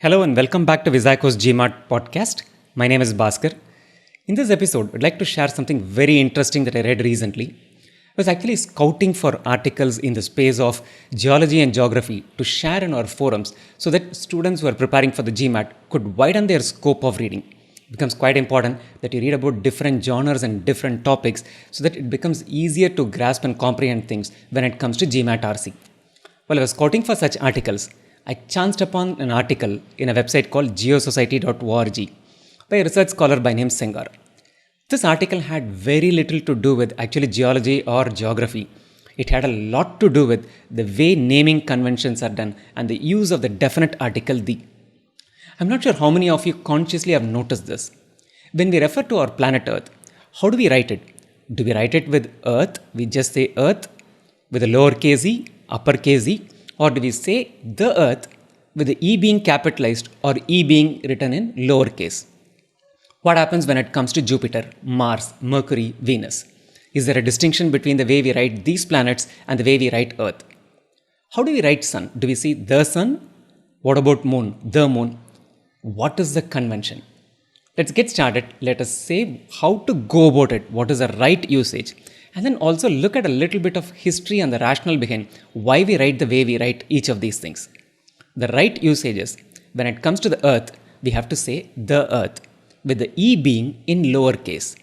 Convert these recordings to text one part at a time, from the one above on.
Hello and welcome back to Visaco's GMAT podcast. My name is Bhaskar. In this episode, I'd like to share something very interesting that I read recently. I was actually scouting for articles in the space of geology and geography to share in our forums so that students who are preparing for the GMAT could widen their scope of reading. It becomes quite important that you read about different genres and different topics so that it becomes easier to grasp and comprehend things when it comes to GMAT RC. While I was scouting for such articles, I chanced upon an article in a website called geosociety.org by a research scholar by name Sendor. This article had very little to do with actually geology or geography. It had a lot to do with the way naming conventions are done and the use of the definite article the. I'm not sure how many of you consciously have noticed this. When we refer to our planet Earth, how do we write it? Do we write it with Earth? We just say Earth with a lowercase e, uppercase e, or do we say the Earth with the E being capitalized or E being written in lowercase? What happens when it comes to Jupiter, Mars, Mercury, Venus? Is there a distinction between the way we write these planets and the way we write Earth? How do we write Sun? Do we say the Sun? What about Moon? The Moon? What is the convention? Let's get started. Let us say how to go about it. What is the right usage? And then also look at a little bit of history and the rationale behind why we write the way we write each of these things. The right usage is, when it comes to the Earth, we have to say the Earth, with the E being in lowercase.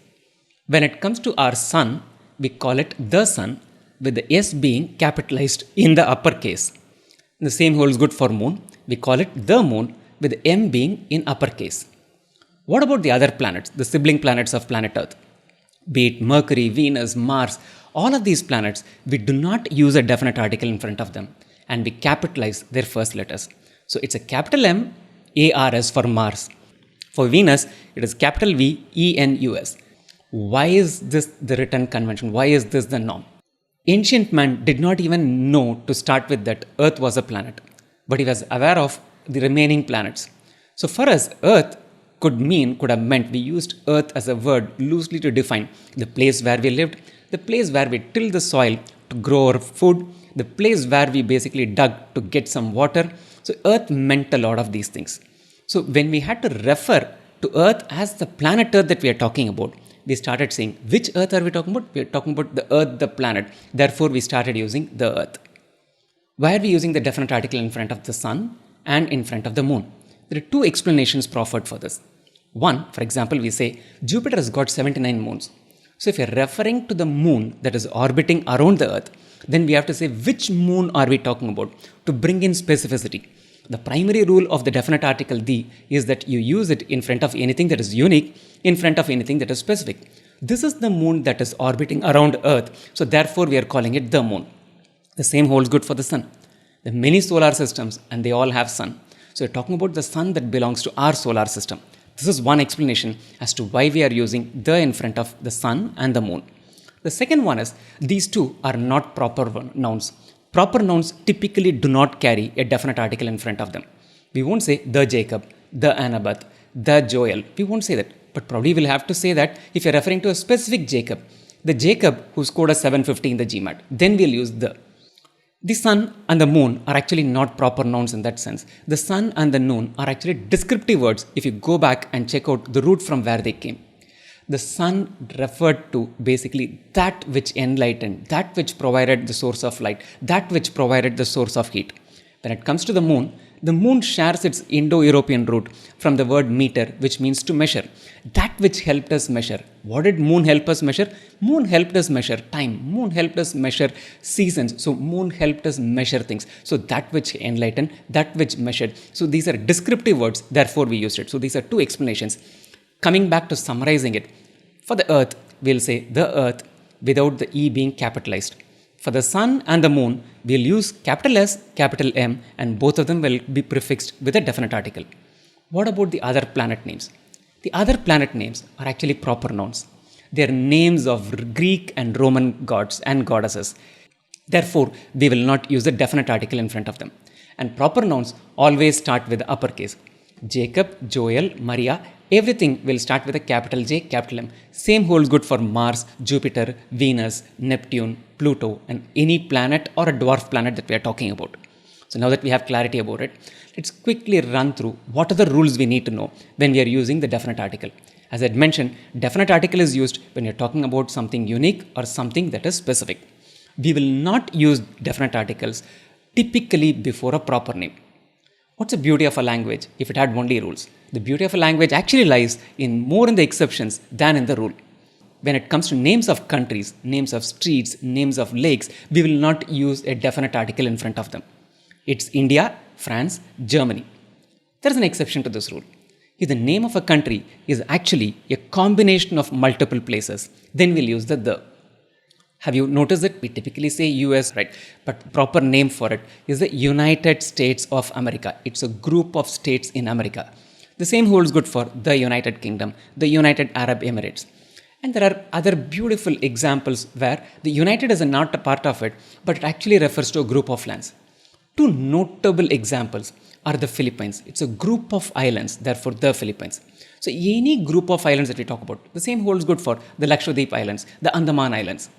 When it comes to our Sun, we call it the Sun, with the S being capitalized in the uppercase. The same holds good for Moon. We call it the Moon, with the M being in uppercase. What about the other planets, the sibling planets of planet Earth? Be it Mercury, Venus, Mars, all of these planets, we do not use a definite article in front of them and we capitalize their first letters. So it's a capital M, ARS for Mars. For Venus, it is capital V, ENUS. Why is this the written convention? Why is this the norm? Ancient man did not even know to start with that Earth was a planet, but he was aware of the remaining planets. So for us, Earth could have meant we used Earth as a word loosely to define the place where we lived, the place where we tilled the soil to grow our food, the place where we basically dug to get some water. So Earth meant a lot of these things. So when we had to refer to Earth as the planet Earth that we are talking about, we started saying, which Earth are we talking about? We are talking about the Earth, the planet. Therefore, we started using the Earth. Why are we using the definite article in front of the Sun and in front of the Moon? There are two explanations proffered for this. One, for example, we say Jupiter has got 79 moons. So if you're referring to the moon that is orbiting around the Earth, then we have to say which moon are we talking about to bring in specificity. The primary rule of the definite article the is that you use it in front of anything that is unique, in front of anything that is specific. This is the moon that is orbiting around Earth, so therefore we are calling it the moon. The same holds good for the sun. There are many solar systems and they all have sun. So we're talking about the sun that belongs to our solar system. This is one explanation as to why we are using the in front of the sun and the moon. The second one is these two are not proper nouns. Proper nouns typically do not carry a definite article in front of them. We won't say the Jacob, the Annabeth, the Joel. We won't say that. But probably we'll have to say that if you're referring to a specific Jacob, the Jacob who scored a 750 in the GMAT, then we'll use the. The sun and the moon are actually not proper nouns in that sense. The sun and the moon are actually descriptive words if you go back and check out the root from where they came. The sun referred to basically that which enlightened, that which provided the source of light, that which provided the source of heat. When it comes to the moon shares its Indo-European root from the word meter, which means to measure. That which helped us measure. What did moon help us measure? Moon helped us measure time. Moon helped us measure seasons. So moon helped us measure things. So that which enlightened, that which measured. So these are descriptive words, therefore we used it. So these are two explanations. Coming back to summarizing it, for the Earth, we'll say the Earth without the E being capitalized. For the sun and the moon, we'll use capital S, capital M, and both of them will be prefixed with a definite article. What about the other planet names? The other planet names are actually proper nouns. They are names of Greek and Roman gods and goddesses. Therefore, we will not use a definite article in front of them. And proper nouns always start with the uppercase. Jacob, Joel, Maria, everything will start with a capital J, capital M. Same holds good for Mars, Jupiter, Venus, Neptune, Pluto, and any planet or a dwarf planet that we are talking about. So now that we have clarity about it, let's quickly run through what are the rules we need to know when we are using the definite article. As I mentioned, definite article is used when you're talking about something unique or something that is specific. We will not use definite articles typically before a proper name. What's the beauty of a language if it had only rules? The beauty of a language actually lies in more in the exceptions than in the rule. When it comes to names of countries, names of streets, names of lakes, we will not use a definite article in front of them. It's India, France, Germany. There is an exception to this rule. If the name of a country is actually a combination of multiple places, then we'll use the. Have you noticed that we typically say US, right? But proper name for it is the United States of America. It's a group of states in America. The same holds good for the United Kingdom, the United Arab Emirates. And there are other beautiful examples where the United is not a part of it, but it actually refers to a group of lands. Two notable examples are the Philippines. It's a group of islands, therefore the Philippines. So any group of islands that we talk about, the same holds good for the Lakshadweep Islands, the Andaman Islands.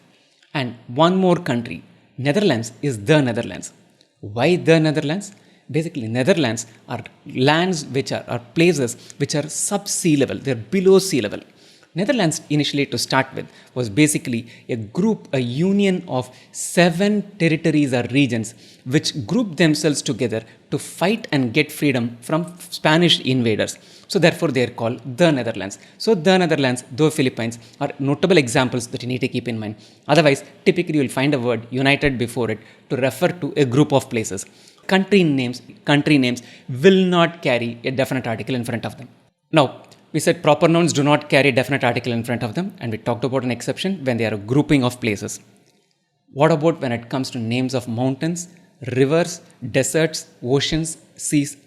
And one more country, Netherlands, is the Netherlands. Why the Netherlands? Basically, Netherlands are lands which are places which are sub-sea level, they're below sea level. Netherlands, initially to start with, was basically a group, a union of 7 territories or regions which grouped themselves together to fight and get freedom from Spanish invaders. So therefore they are called the Netherlands. So the Netherlands, the Philippines are notable examples that you need to keep in mind. Otherwise, typically you will find a word united before it to refer to a group of places. Country names will not carry a definite article in front of them. Now, we said proper nouns do not carry a definite article in front of them, and we talked about an exception when they are a grouping of places. What about when it comes to names of mountains, rivers, deserts, oceans, seas?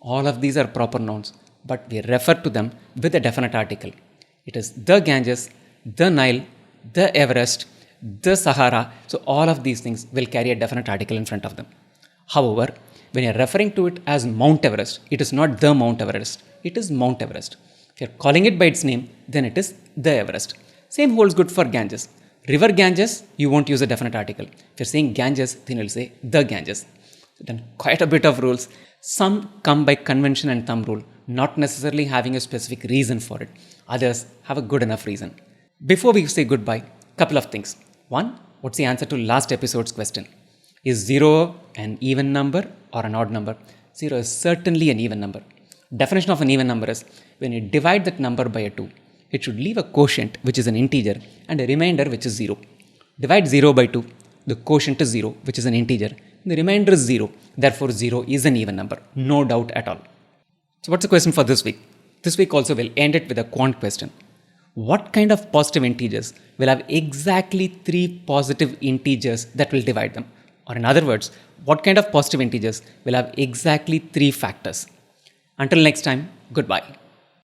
All of these are proper nouns, but we refer to them with a definite article. It is the Ganges, the Nile, the Everest, the Sahara. So all of these things will carry a definite article in front of them. However, when you're referring to it as Mount Everest, it is not the Mount Everest. It is Mount Everest. If you're calling it by its name, then it is the Everest. Same holds good for Ganges. River Ganges, you won't use a definite article. If you're saying Ganges, then you'll say the Ganges. So then quite a bit of rules. Some come by convention and thumb rule, not necessarily having a specific reason for it. Others have a good enough reason. Before we say goodbye, couple of things. One, what's the answer to last episode's question? Is 0 an even number or an odd number? 0 is certainly an even number. Definition of an even number is when you divide that number by a 2, it should leave a quotient which is an integer and a remainder which is 0. Divide 0 by 2, the quotient is 0 which is an integer, the remainder is 0, therefore 0 is an even number, no doubt at all. So what's the question for this week? This week also we'll end it with a quant question. What kind of positive integers will have exactly 3 positive integers that will divide them? Or in other words, what kind of positive integers will have exactly 3 factors? Until next time, goodbye.